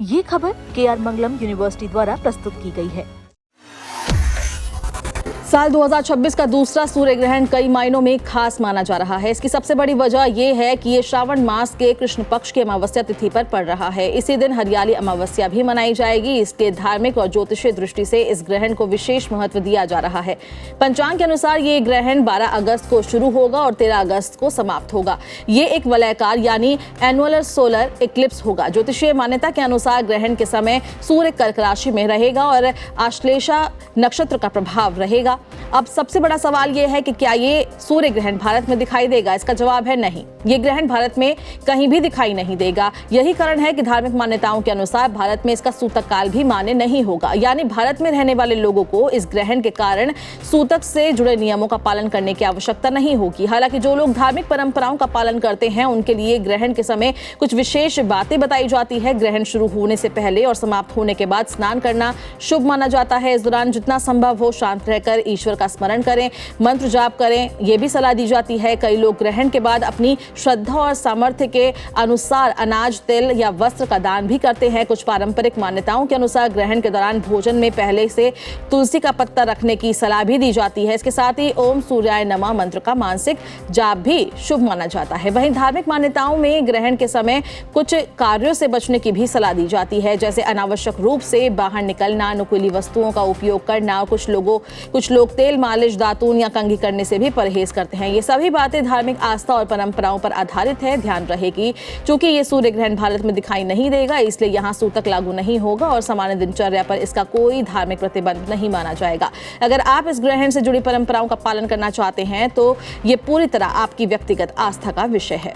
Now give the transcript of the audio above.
ये खबर KR मंगलम university द्वारा प्रस्तुत की गई है। साल 2026 का दूसरा सूर्य ग्रहण कई मायनों में खास माना जा रहा है। इसकी सबसे बड़ी वजह यह है कि ये श्रावण मास के कृष्ण पक्ष की अमावस्या तिथि पर पड़ रहा है। इसी दिन हरियाली अमावस्या भी मनाई जाएगी। इसलिए धार्मिक और ज्योतिषीय दृष्टि से इस ग्रहण को विशेष महत्व दिया जा रहा है। पंचांग के अनुसार ये ग्रहण 12 अगस्त को शुरू होगा और 13 अगस्त को समाप्त होगा। ये एक वलयाकार यानी एनुअलर सोलर इक्लिप्स होगा। ज्योतिषीय मान्यता के अनुसार ग्रहण के समय सूर्य कर्क राशि में रहेगा और आश्लेषा नक्षत्र का प्रभाव रहेगा। अब सबसे बड़ा सवाल यह है कि क्या ये सूर्य ग्रहण भारत में दिखाई देगा? इसका जवाब है नहीं। ये ग्रहण भारत में कहीं भी दिखाई नहीं देगा। यही कारण है कि धार्मिक मान्यताओं के अनुसार भारत में इसका सूतक काल भी मान्य नहीं होगा। यानी भारत में रहने वाले लोगों को इस ग्रहण के कारण सूतक से जुड़े नियमों का पालन करने की आवश्यकता नहीं होगी। हालांकि जो लोग धार्मिक परंपराओं का पालन करते हैं उनके लिए ग्रहण के समय कुछ विशेष बातें बताई जाती है। ग्रहण शुरू होने से पहले और समाप्त होने के बाद स्नान करना शुभ माना जाता है। इस दौरान जितना संभव हो शांत रहकर ईश्वर का स्मरण करें, मंत्र जाप करें, यह भी सलाह दी जाती है। कई लोग ग्रहण के बाद अपनी श्रद्धा और सामर्थ्य के अनुसार अनाज, तेल या वस्त्र का दान भी करते हैं। कुछ पारंपरिक मान्यताओं के अनुसार ग्रहण के दौरान भोजन में पहले से तुलसी का पत्ता रखने की सलाह भी दी जाती है। इसके साथ ही ओम सूर्याय नमः मंत्र का मानसिक जाप भी शुभ माना जाता है। वहीं धार्मिक मान्यताओं में ग्रहण के समय कुछ कार्यों से बचने की भी सलाह दी जाती है, जैसे अनावश्यक रूप से बाहर निकलना, नुकीली वस्तुओं का उपयोग करना। कुछ लोग तेल मालिश, दातून या कंघी करने से भी परहेज करते हैं। ये सभी बातें धार्मिक आस्था और परंपराओं पर आधारित है। ध्यान रहे कि चूंकि ये सूर्य ग्रहण भारत में दिखाई नहीं देगा, इसलिए यहाँ सूतक लागू नहीं होगा और सामान्य दिनचर्या पर इसका कोई धार्मिक प्रतिबंध नहीं माना जाएगा। अगर आप इस ग्रहण से जुड़ी परंपराओं का पालन करना चाहते हैं तो ये पूरी तरह आपकी व्यक्तिगत आस्था का विषय है।